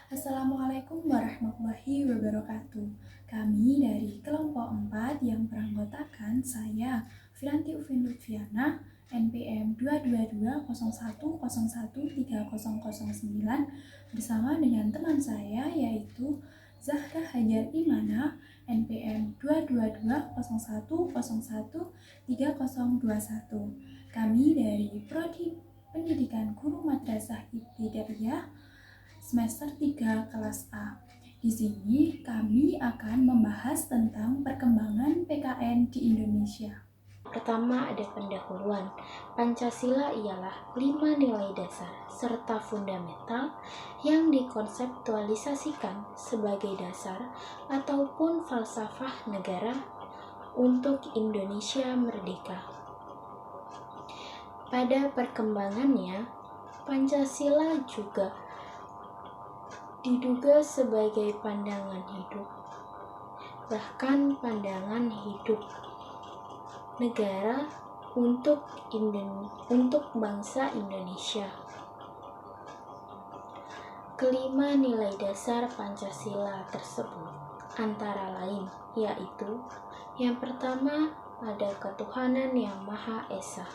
Assalamualaikum warahmatullahi wabarakatuh. Kami dari kelompok 4 yang beranggotakan saya, Firanti Ufin Lutfiana, NPM 22201013009 bersama dengan teman saya yaitu Zahra Hajar Imana, NPM 22201013021. Kami dari Prodi Pendidikan Guru Madrasah Ibtidaiyah semester 3 kelas A. Di sini kami akan membahas tentang perkembangan PKN di Indonesia. Pertama ada pendahuluan. Pancasila ialah 5 nilai dasar serta fundamental yang dikonseptualisasikan sebagai dasar ataupun falsafah negara untuk Indonesia merdeka. Pada perkembangannya, Pancasila juga diduga sebagai pandangan hidup, bahkan pandangan hidup negara untuk bangsa Indonesia. Kelima nilai dasar Pancasila tersebut antara lain yaitu yang pertama ada ketuhanan yang Maha Esa,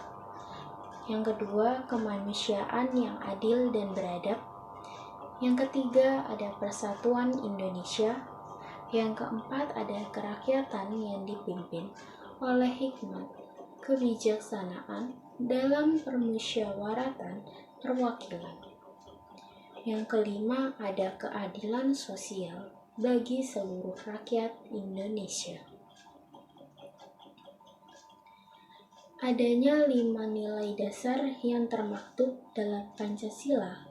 yang kedua kemanusiaan yang adil dan beradab, yang ketiga ada persatuan Indonesia, yang keempat ada kerakyatan yang dipimpin oleh hikmat, kebijaksanaan dalam permusyawaratan perwakilan. Yang kelima ada keadilan sosial bagi seluruh rakyat Indonesia. Adanya 5 nilai dasar yang termaktub dalam Pancasila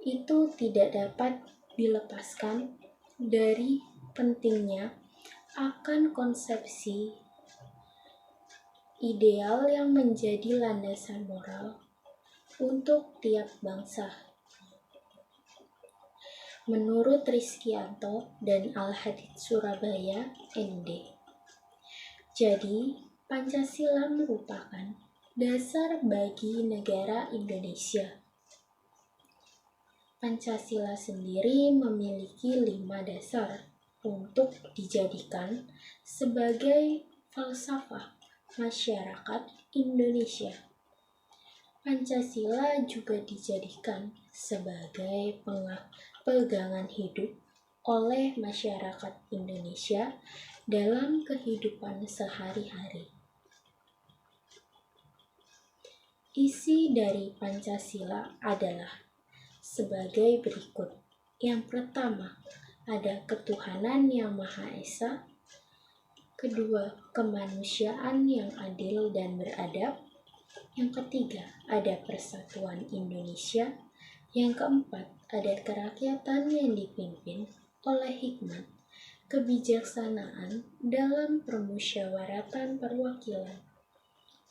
itu tidak dapat dilepaskan dari pentingnya akan konsepsi ideal yang menjadi landasan moral untuk tiap bangsa. Menurut Rizkyanto dan Al-Hadid Surabaya, ND. Jadi, Pancasila merupakan dasar bagi negara Indonesia. Pancasila sendiri memiliki 5 dasar untuk dijadikan sebagai falsafah masyarakat Indonesia. Pancasila juga dijadikan sebagai pegangan hidup oleh masyarakat Indonesia dalam kehidupan sehari-hari. Isi dari Pancasila adalah sebagai berikut. Yang pertama, ada ketuhanan yang Maha Esa. Kedua, kemanusiaan yang adil dan beradab. Yang ketiga, ada persatuan Indonesia. Yang keempat, ada kerakyatan yang dipimpin oleh hikmat, kebijaksanaan dalam permusyawaratan perwakilan.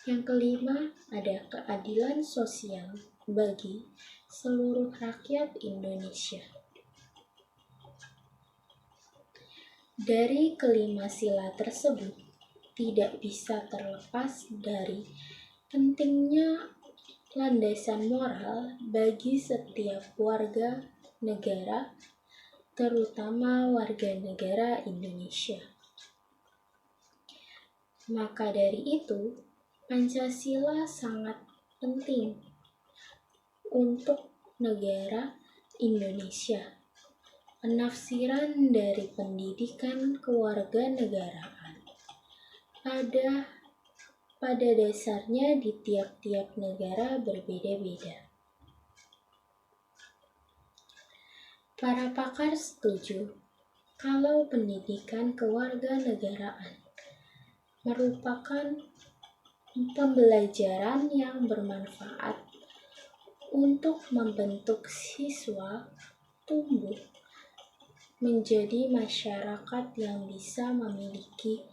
Yang kelima, ada keadilan sosial bagi seluruh rakyat Indonesia. Dari kelima sila tersebut, tidak bisa terlepas dari pentingnya landasan moral bagi setiap warga negara, terutama warga negara Indonesia. Maka dari itu, Pancasila sangat penting untuk negara Indonesia. Penafsiran dari pendidikan kewarganegaraan pada dasarnya di tiap-tiap negara berbeda-beda. Para pakar setuju kalau pendidikan kewarganegaraan merupakan pembelajaran yang bermanfaat untuk membentuk siswa tumbuh menjadi masyarakat yang bisa memiliki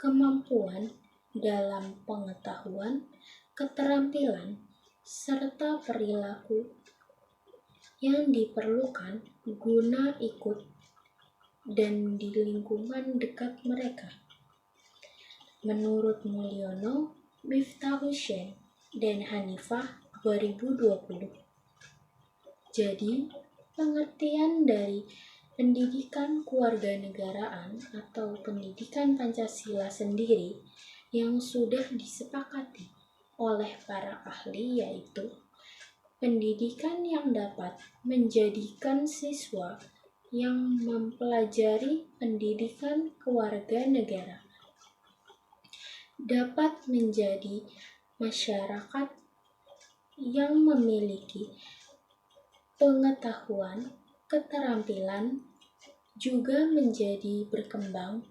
kemampuan dalam pengetahuan, keterampilan, serta perilaku yang diperlukan guna ikut dan di lingkungan dekat mereka. Menurut Mulyono, Miftahusyen dan Hanifah 2020. Jadi, Pengertian dari pendidikan kewarganegaraan atau pendidikan Pancasila sendiri yang sudah disepakati oleh para ahli yaitu pendidikan yang dapat menjadikan siswa yang mempelajari pendidikan kewarganegaraan dapat menjadi masyarakat yang memiliki pengetahuan, keterampilan, juga menjadi berkembang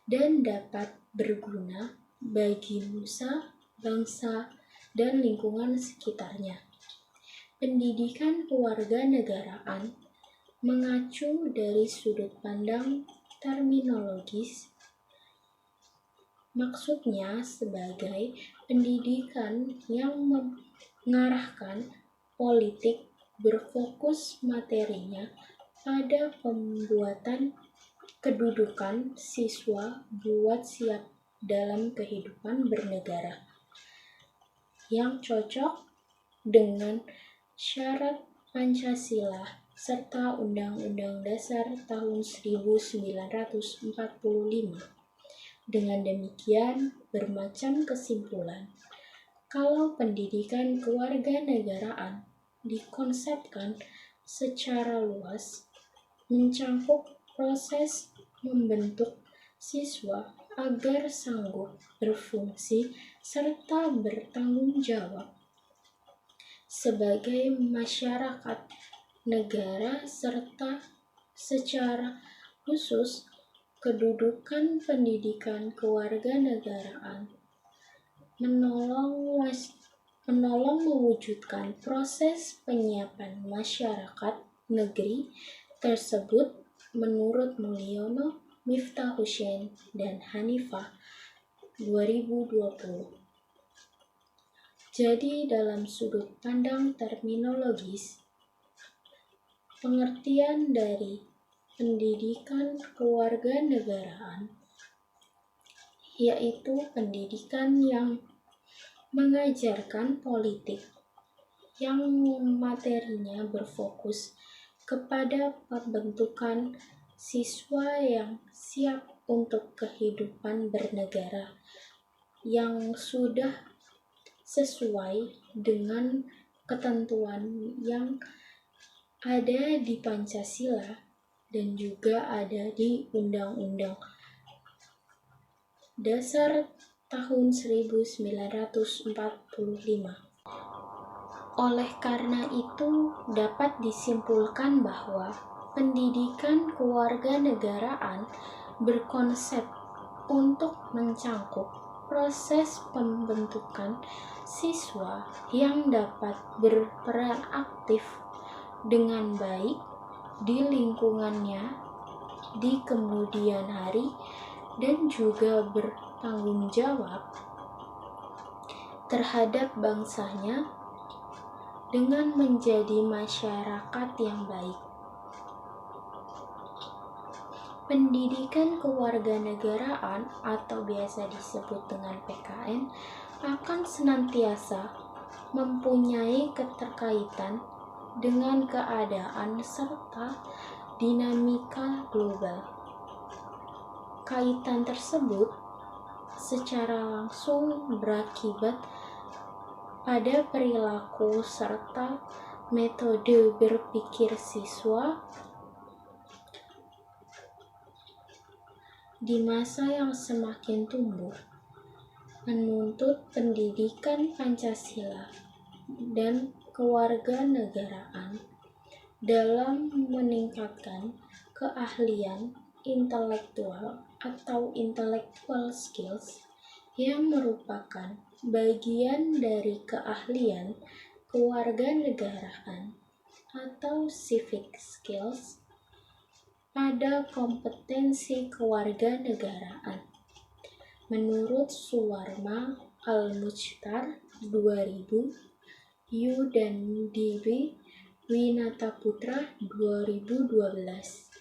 dan dapat berguna bagi nusa, bangsa, dan lingkungan sekitarnya. Pendidikan kewarganegaraan mengacu dari sudut pandang terminologis, maksudnya sebagai pendidikan yang mengarahkan politik berfokus materinya pada pembuatan kedudukan siswa buat siap dalam kehidupan bernegara yang cocok dengan syarat Pancasila serta Undang-Undang Dasar tahun 1945. Dengan demikian, bermacam kesimpulan kalau pendidikan kewarganegaraan dikonsepkan secara luas, mencangkup proses membentuk siswa agar sanggup berfungsi serta bertanggung jawab sebagai masyarakat negara serta secara khusus kedudukan pendidikan kewarganegaraan menolong mewujudkan proses penyiapan masyarakat negeri tersebut menurut Mulyono, Miftahusyain, dan Hanifah 2020. Jadi dalam sudut pandang terminologis, pengertian dari pendidikan kewarganegaraan yaitu pendidikan yang mengajarkan politik yang materinya berfokus kepada pembentukan siswa yang siap untuk kehidupan bernegara yang sudah sesuai dengan ketentuan yang ada di Pancasila dan juga ada di Undang-Undang Dasar tahun 1945. Oleh karena itu, dapat disimpulkan bahwa pendidikan kewarganegaraan berkonsep untuk mencangkup proses pembentukan siswa yang dapat berperan aktif dengan baik di lingkungannya di kemudian hari dan juga bertanggung jawab terhadap bangsanya dengan menjadi masyarakat yang baik. Pendidikan kewarganegaraan atau biasa disebut dengan PKN akan senantiasa mempunyai keterkaitan dengan keadaan serta dinamika global. Kaitan tersebut secara langsung berakibat pada perilaku serta metode berpikir siswa di masa yang semakin tumbuh, menuntut pendidikan Pancasila dan kewarganegaraan dalam meningkatkan keahlian intelektual atau intellectual skills yang merupakan bagian dari keahlian kewarganegaraan atau civic skills pada kompetensi kewarganegaraan. Menurut Suwarma Al-Mujtar 2000, Yu dan D.B. Winataputra 2012.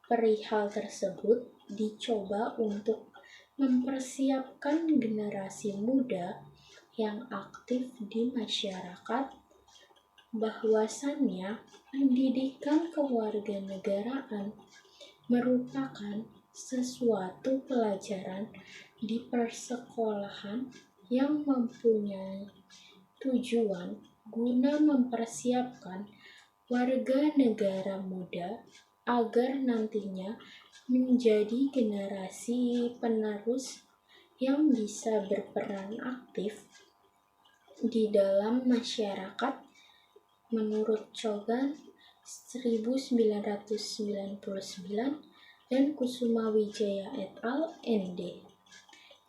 Perihal tersebut dicoba untuk mempersiapkan generasi muda yang aktif di masyarakat bahwasannya pendidikan kewarganegaraan merupakan sesuatu pelajaran di persekolahan yang mempunyai tujuan guna mempersiapkan warga negara muda agar nantinya menjadi generasi penerus yang bisa berperan aktif di dalam masyarakat menurut Chogan 1999 dan Kusuma Wijaya et al. ND.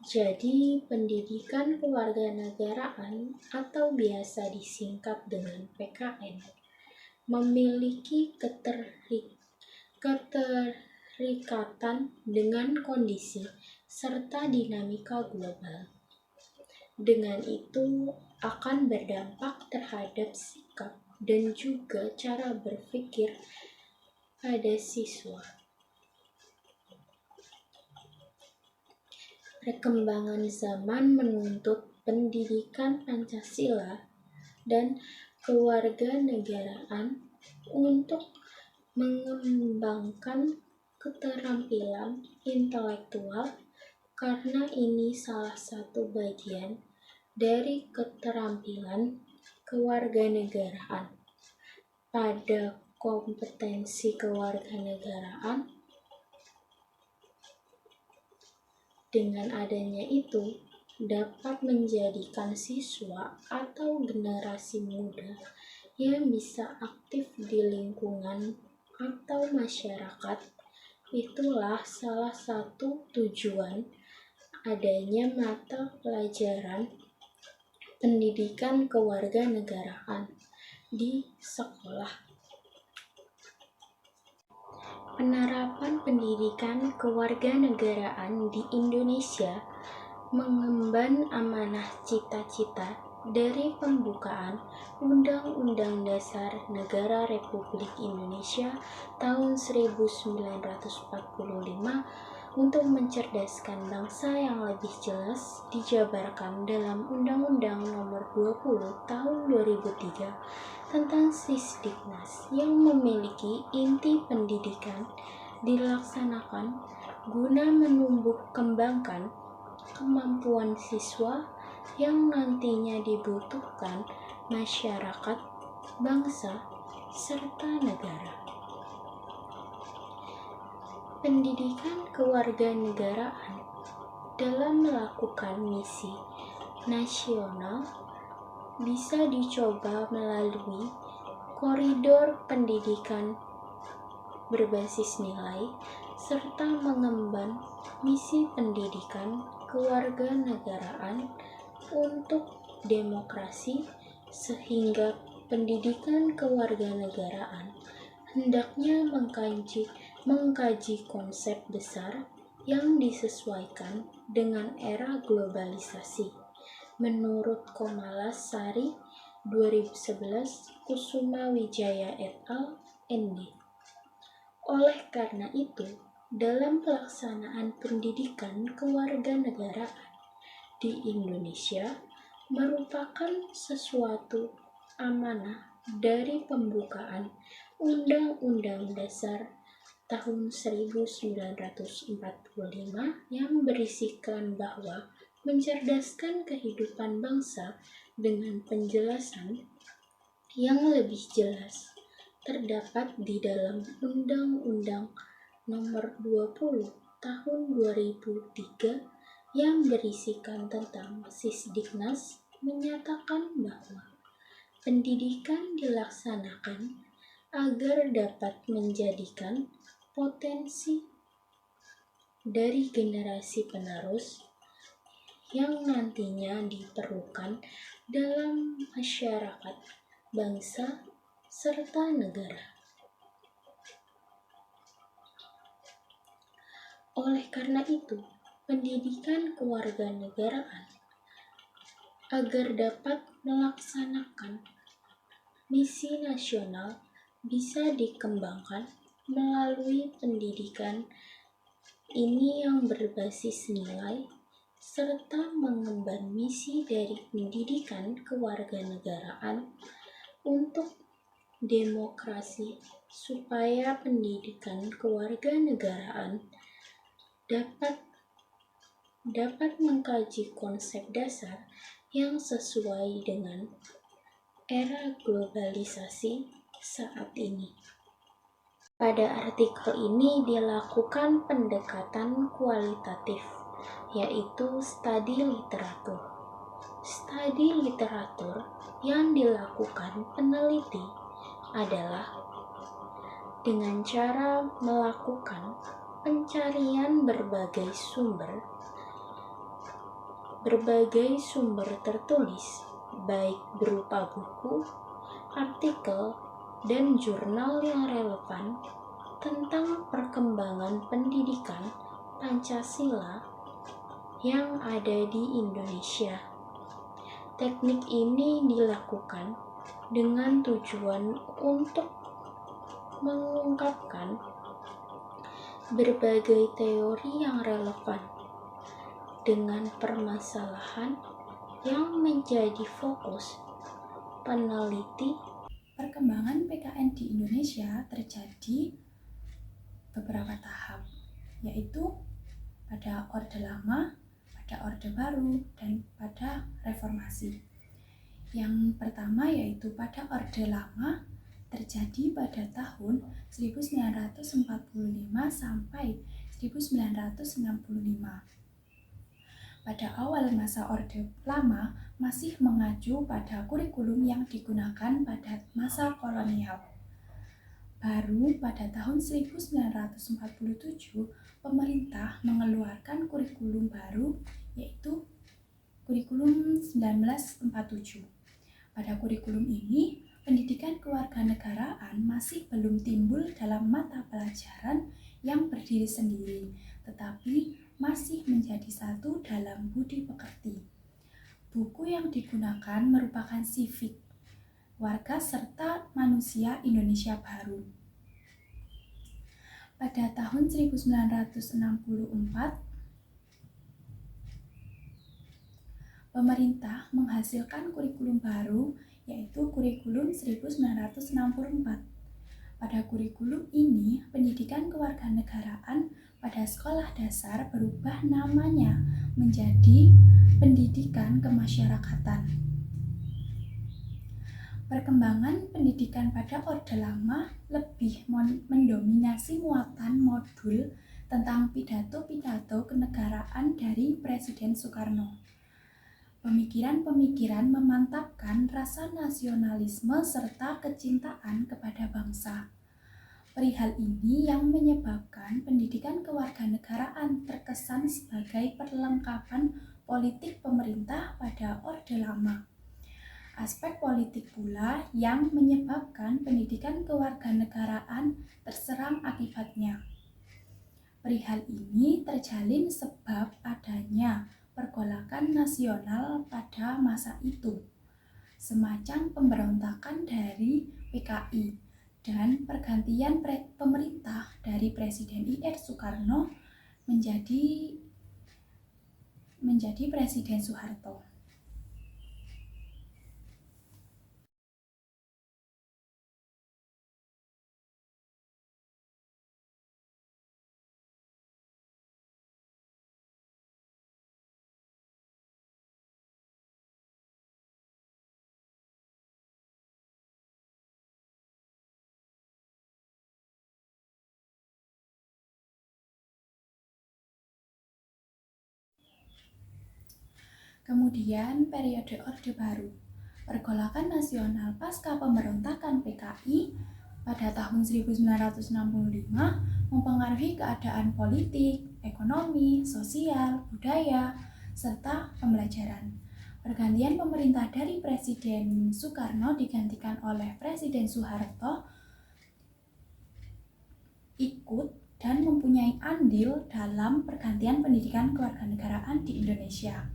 Jadi, pendidikan kewarganegaraan atau biasa disingkat dengan PKN memiliki keterikatan dengan kondisi serta dinamika global. Dengan itu akan berdampak terhadap sikap dan juga cara berpikir pada siswa. Perkembangan zaman menuntut pendidikan Pancasila dan kewarganegaraan untuk mengembangkan keterampilan intelektual karena ini salah satu bagian dari keterampilan kewarganegaraan. Pada kompetensi kewarganegaraan, dengan adanya itu dapat menjadikan siswa atau generasi muda yang bisa aktif di lingkungan atau masyarakat. Itulah salah satu tujuan adanya mata pelajaran pendidikan kewarganegaraan di sekolah. Penerapan pendidikan kewarganegaraan di Indonesia mengemban amanah cita-cita dari pembukaan Undang-Undang Dasar Negara Republik Indonesia tahun 1945 untuk mencerdaskan bangsa yang lebih jelas dijabarkan dalam Undang-Undang Nomor 20 Tahun 2003 tentang Sisdiknas yang memiliki inti pendidikan dilaksanakan guna menumbuh kembangkan kemampuan siswa yang nantinya dibutuhkan masyarakat, bangsa, serta negara. Pendidikan kewarganegaraan dalam melakukan misi nasional bisa dicoba melalui koridor pendidikan berbasis nilai serta mengemban misi pendidikan kewarganegaraan untuk demokrasi, sehingga pendidikan kewarganegaraan hendaknya mengkaji konsep besar yang disesuaikan dengan era globalisasi. Menurut Komalasari 2011 Kusuma Wijaya et al. ND. Oleh karena itu, dalam pelaksanaan pendidikan kewarganegaraan di Indonesia merupakan sesuatu amanah dari pembukaan Undang-Undang Dasar tahun 1945 yang berisikan bahwa mencerdaskan kehidupan bangsa dengan penjelasan yang lebih jelas terdapat di dalam Undang-Undang Nomor 20 Tahun 2003 yang berisikan tentang Sisdiknas menyatakan bahwa pendidikan dilaksanakan agar dapat menjadikan potensi dari generasi penerus yang nantinya diperlukan dalam masyarakat, bangsa, serta negara. Oleh karena itu, pendidikan kewarganegaraan agar dapat melaksanakan misi nasional bisa dikembangkan melalui pendidikan ini yang berbasis nilai serta mengemban misi dari pendidikan kewarganegaraan untuk demokrasi supaya pendidikan kewarganegaraan dapat mengkaji konsep dasar yang sesuai dengan era globalisasi saat ini. Pada artikel ini dilakukan pendekatan kualitatif, yaitu studi literatur. Studi literatur yang dilakukan peneliti adalah dengan cara melakukan pencarian berbagai sumber tertulis, baik berupa buku, artikel, dan jurnal yang relevan tentang perkembangan pendidikan Pancasila yang ada di Indonesia. Teknik ini dilakukan dengan tujuan untuk mengungkapkan berbagai teori yang relevan dengan permasalahan yang menjadi fokus peneliti. Perkembangan PKN di Indonesia terjadi beberapa tahap, yaitu pada Orde Lama, pada Orde Baru, dan pada Reformasi. Yang pertama yaitu pada Orde Lama terjadi pada tahun 1945 sampai 1965. Pada awal masa Orde Lama masih mengacu pada kurikulum yang digunakan pada masa kolonial. Baru pada tahun 1947, pemerintah mengeluarkan kurikulum baru, yaitu kurikulum 1947. Pada kurikulum ini, pendidikan kewarganegaraan masih belum timbul dalam mata pelajaran yang berdiri sendiri, tetapi masih menjadi satu dalam budi pekerti. Buku yang digunakan merupakan Civic, Warga serta Manusia Indonesia Baru. Pada tahun 1964, pemerintah menghasilkan kurikulum baru, yaitu kurikulum 1964. Pada kurikulum ini, pendidikan kewarganegaraan pada sekolah dasar berubah namanya menjadi pendidikan kemasyarakatan. Perkembangan pendidikan pada Orde Lama lebih mendominasi muatan modul tentang pidato-pidato kenegaraan dari Presiden Soekarno. Pemikiran-pemikiran memantapkan rasa nasionalisme serta kecintaan kepada bangsa. Perihal ini yang menyebabkan pendidikan kewarganegaraan terkesan sebagai perlengkapan politik pemerintah pada Orde Lama. Aspek politik pula yang menyebabkan pendidikan kewarganegaraan terserang akibatnya. Perihal ini terjalin sebab adanya pergolakan nasional pada masa itu, semacam pemberontakan dari PKI dan pergantian pemerintah dari Presiden I.R. Soekarno menjadi Presiden Soeharto. Kemudian periode Orde Baru, pergolakan nasional pasca pemberontakan PKI pada tahun 1965 mempengaruhi keadaan politik, ekonomi, sosial, budaya, serta pembelajaran. Pergantian pemerintah dari Presiden Soekarno digantikan oleh Presiden Soeharto ikut dan mempunyai andil dalam pergantian pendidikan kewarganegaraan di Indonesia.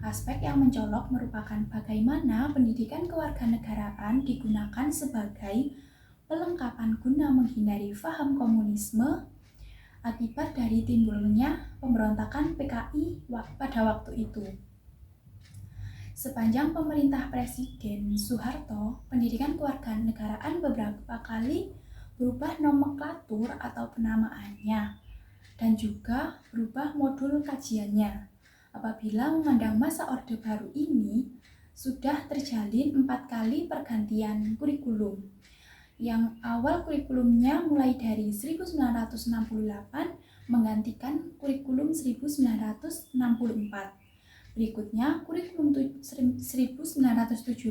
Aspek yang mencolok merupakan bagaimana pendidikan kewarganegaraan digunakan sebagai pelengkapan guna menghindari paham komunisme akibat dari timbulnya pemberontakan PKI pada waktu itu. Sepanjang pemerintah Presiden Soeharto, pendidikan kewarganegaraan beberapa kali berubah nomenklatur atau penamaannya dan juga berubah modul kajiannya. Apabila memandang masa Orde Baru ini, sudah terjalin 4 kali pergantian kurikulum. Yang awal kurikulumnya mulai dari 1968 menggantikan kurikulum 1964. Berikutnya kurikulum 1975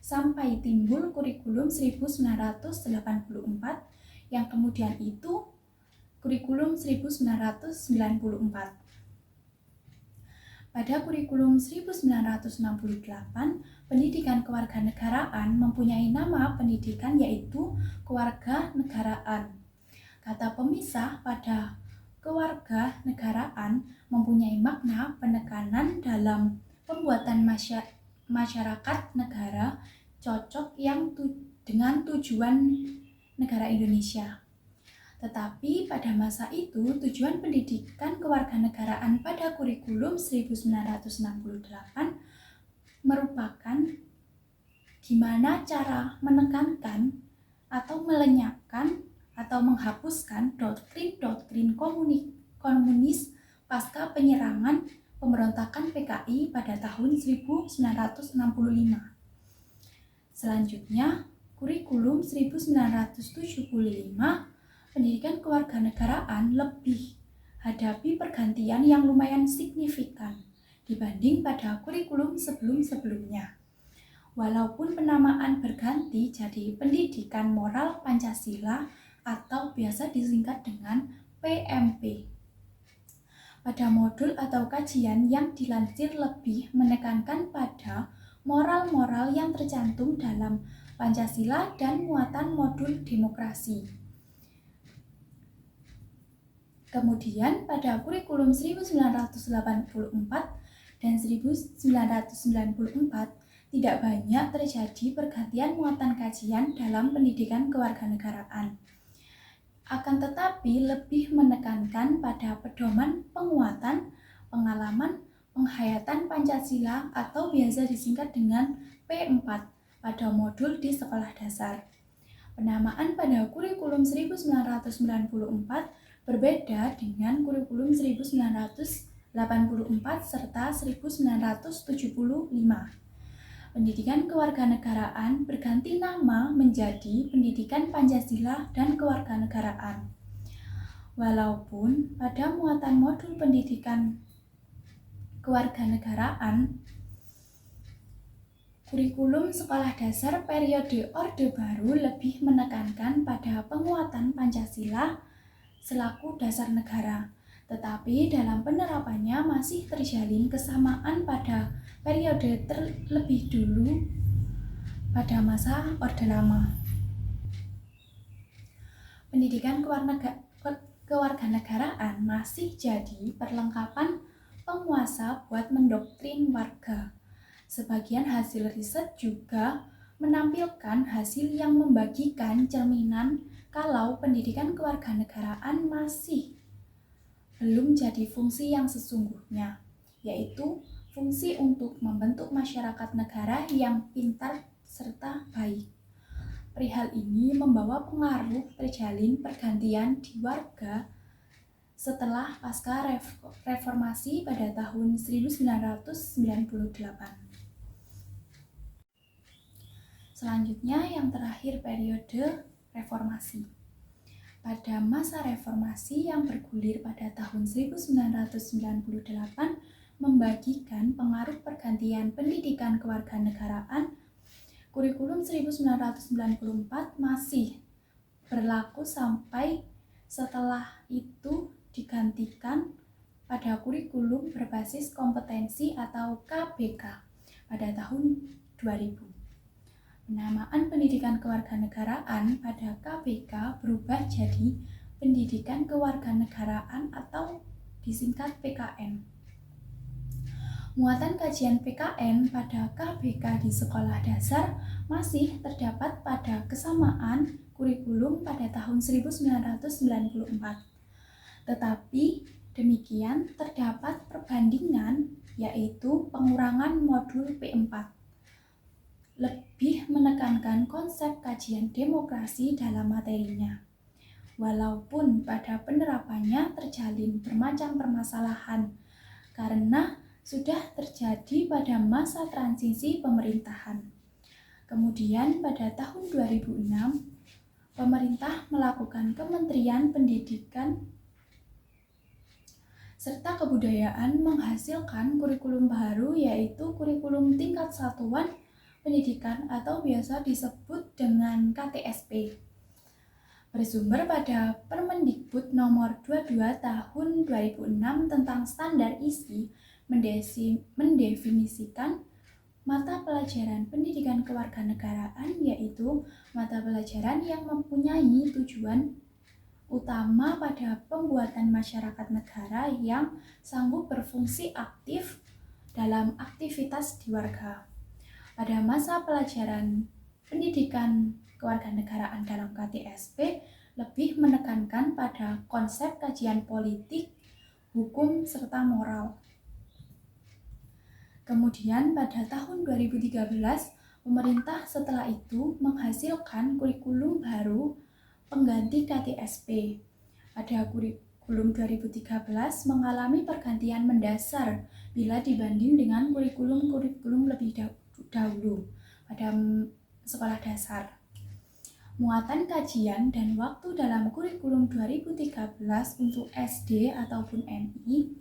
sampai timbul kurikulum 1984 yang kemudian itu kurikulum 1994. Pada kurikulum 1968, pendidikan kewarganegaraan mempunyai nama pendidikan yaitu kewarganegaraan. Kata pemisah pada kewarganegaraan mempunyai makna penekanan dalam pembuatan masyarakat negara cocok dengan tujuan negara Indonesia. Tetapi pada masa itu, tujuan pendidikan kewarganegaraan pada kurikulum 1968 merupakan gimana cara menekankan atau melenyapkan atau menghapuskan doktrin-doktrin komunis pasca penyerangan pemberontakan PKI pada tahun 1965. Selanjutnya, kurikulum 1975 pendidikan kewarganegaraan lebih hadapi pergantian yang lumayan signifikan dibanding pada kurikulum sebelum-sebelumnya. Walaupun penamaan berganti jadi Pendidikan Moral Pancasila atau biasa disingkat dengan PMP. Pada modul atau kajian yang dilansir lebih menekankan pada moral-moral yang tercantum dalam Pancasila dan muatan modul demokrasi. Kemudian pada kurikulum 1984 dan 1994 tidak banyak terjadi pergantian muatan kajian dalam pendidikan kewarganegaraan. Akan tetapi lebih menekankan pada pedoman penguatan, pengalaman, penghayatan Pancasila atau biasa disingkat dengan P4 pada modul di sekolah dasar. Penamaan pada kurikulum 1994 berbeda dengan kurikulum 1984 serta 1975. Pendidikan kewarganegaraan berganti nama menjadi Pendidikan Pancasila dan Kewarganegaraan. Walaupun pada muatan modul pendidikan kewarganegaraan, kurikulum sekolah dasar periode Orde Baru lebih menekankan pada penguatan Pancasila selaku dasar negara, tetapi dalam penerapannya masih terjalin kesamaan pada periode terlebih dulu pada masa Orde Lama. Pendidikan kewarganegaraan masih jadi perlengkapan penguasa buat mendoktrin warga. Sebagian hasil riset juga menampilkan hasil yang membagikan cerminan kalau pendidikan kewarganegaraan masih belum jadi fungsi yang sesungguhnya, yaitu fungsi untuk membentuk masyarakat negara yang pintar serta baik. Perihal ini membawa pengaruh terjalin pergantian di warga setelah pasca reformasi pada tahun 1998. Selanjutnya yang terakhir periode reformasi. Pada masa reformasi yang bergulir pada tahun 1998 membagikan pengaruh pergantian pendidikan kewarganegaraan, kurikulum 1994 masih berlaku sampai setelah itu digantikan pada kurikulum berbasis kompetensi atau KBK pada tahun 2000. Penamaan pendidikan kewarganegaraan pada KBK berubah jadi Pendidikan Kewarganegaraan atau disingkat PKN. Muatan kajian PKN pada KBK di sekolah dasar masih terdapat pada kesamaan kurikulum pada tahun 1994. Tetapi demikian terdapat perbandingan yaitu pengurangan modul P4. Lebih menekankan konsep kajian demokrasi dalam materinya. Walaupun pada penerapannya terjalin bermacam permasalahan karena sudah terjadi pada masa transisi pemerintahan. Kemudian pada tahun 2006, pemerintah melakukan Kementerian Pendidikan serta Kebudayaan menghasilkan kurikulum baru, yaitu kurikulum tingkat satuan pendidikan atau biasa disebut dengan KTSP. Bersumber pada Permendikbud nomor 22 tahun 2006 tentang standar isi mendefinisikan mata pelajaran pendidikan kewarganegaraan, yaitu mata pelajaran yang mempunyai tujuan utama pada pembuatan masyarakat negara yang sanggup berfungsi aktif dalam aktivitas di warga. Pada masa pelajaran pendidikan kewarganegaraan dalam KTSP lebih menekankan pada konsep kajian politik, hukum, serta moral. Kemudian pada tahun 2013, pemerintah setelah itu menghasilkan kurikulum baru pengganti KTSP. Pada kurikulum 2013 mengalami pergantian mendasar bila dibanding dengan kurikulum lebih dahulu pada sekolah dasar. Muatan kajian dan waktu dalam kurikulum 2013 untuk SD ataupun MI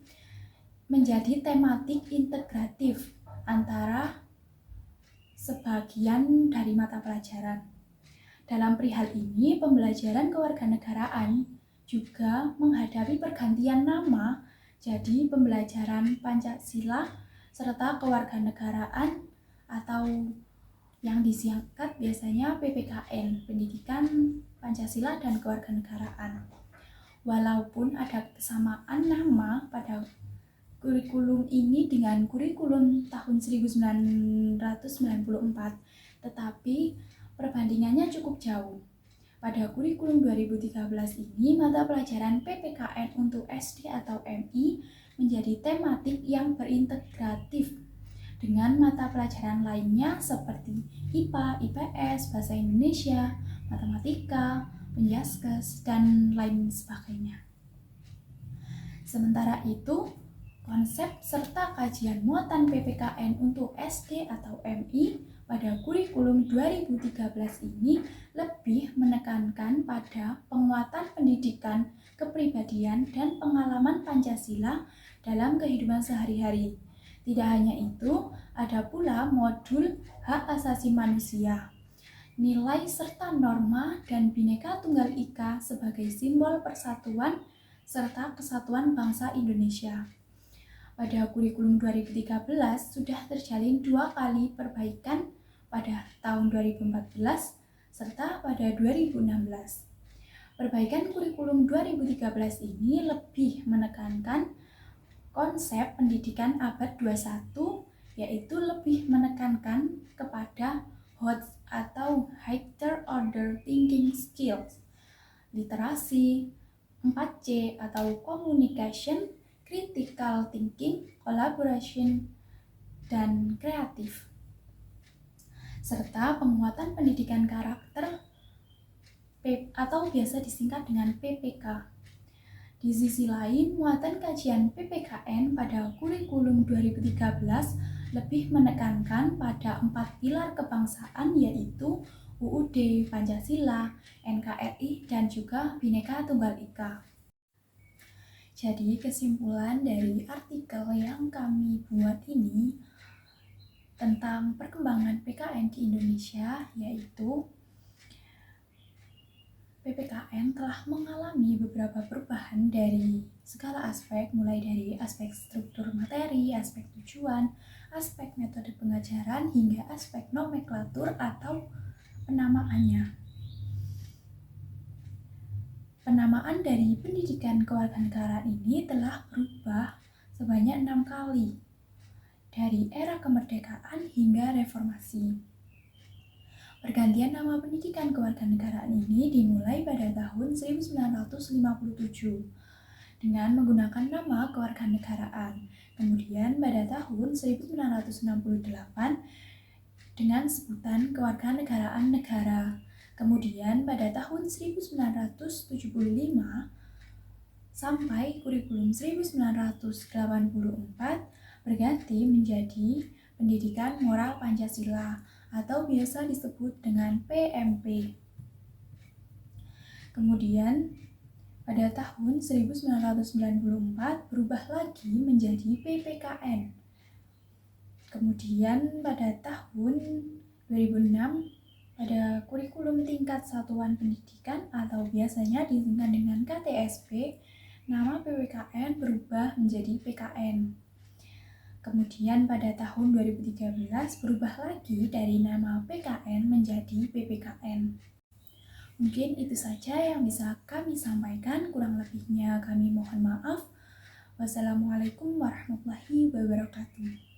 menjadi tematik integratif antara sebagian dari mata pelajaran. Dalam perihal ini, pembelajaran kewarganegaraan juga menghadapi pergantian nama jadi pembelajaran Pancasila serta kewarganegaraan atau yang disingkat biasanya PPKN, Pendidikan Pancasila dan Kewarganegaraan. Walaupun ada kesamaan nama pada kurikulum ini dengan kurikulum tahun 1994, tetapi perbandingannya cukup jauh. Pada kurikulum 2013 ini, mata pelajaran PPKN untuk SD atau MI menjadi tematik yang berintegratif dengan mata pelajaran lainnya seperti IPA, IPS, Bahasa Indonesia, Matematika, Penjaskes, dan lain sebagainya. Sementara itu, konsep serta kajian muatan PPKN untuk SD atau MI pada kurikulum 2013 ini lebih menekankan pada penguatan pendidikan, kepribadian, dan pengalaman Pancasila dalam kehidupan sehari-hari. Tidak hanya itu, ada pula modul hak asasi manusia, nilai serta norma, dan Bhinneka Tunggal Ika sebagai simbol persatuan serta kesatuan bangsa Indonesia. Pada kurikulum 2013 sudah terjalin 2 kali perbaikan pada tahun 2014 serta pada 2016. Perbaikan kurikulum 2013 ini lebih menekankan konsep pendidikan abad 21, yaitu lebih menekankan kepada HOTS atau Higher Order Thinking Skills, literasi, 4C atau Communication, Critical Thinking, Collaboration, dan Kreatif, serta penguatan pendidikan karakter atau biasa disingkat dengan PPK. Di sisi lain, muatan kajian PPKN pada kurikulum 2013 lebih menekankan pada 4 pilar kebangsaan, yaitu UUD, Pancasila, NKRI, dan juga Bhinneka Tunggal Ika. Jadi kesimpulan dari artikel yang kami buat ini tentang perkembangan PKN di Indonesia, yaitu PPKN telah mengalami beberapa perubahan dari segala aspek, mulai dari aspek struktur materi, aspek tujuan, aspek metode pengajaran, hingga aspek nomenklatur atau penamaannya. Penamaan dari pendidikan kewarganegaraan ini telah berubah sebanyak 6 kali, dari era kemerdekaan hingga reformasi. Pergantian nama pendidikan kewarganegaraan ini dimulai pada tahun 1957. dengan menggunakan nama kewarganegaraan. Kemudian pada tahun 1968 dengan sebutan kewarganegaraan negara. Kemudian pada tahun 1975 sampai kurikulum 1984 berganti menjadi Pendidikan Moral Pancasila atau biasa disebut dengan PMP. Kemudian pada tahun 1994 berubah lagi menjadi PPKN. Kemudian pada tahun 2006 pada kurikulum tingkat satuan pendidikan atau biasanya disingkat dengan KTSP, nama PPKN berubah menjadi PKN. Kemudian pada tahun 2013 berubah lagi dari nama PKN menjadi PPKN. Mungkin itu saja yang bisa kami sampaikan, kurang lebihnya kami mohon maaf. Wassalamualaikum warahmatullahi wabarakatuh.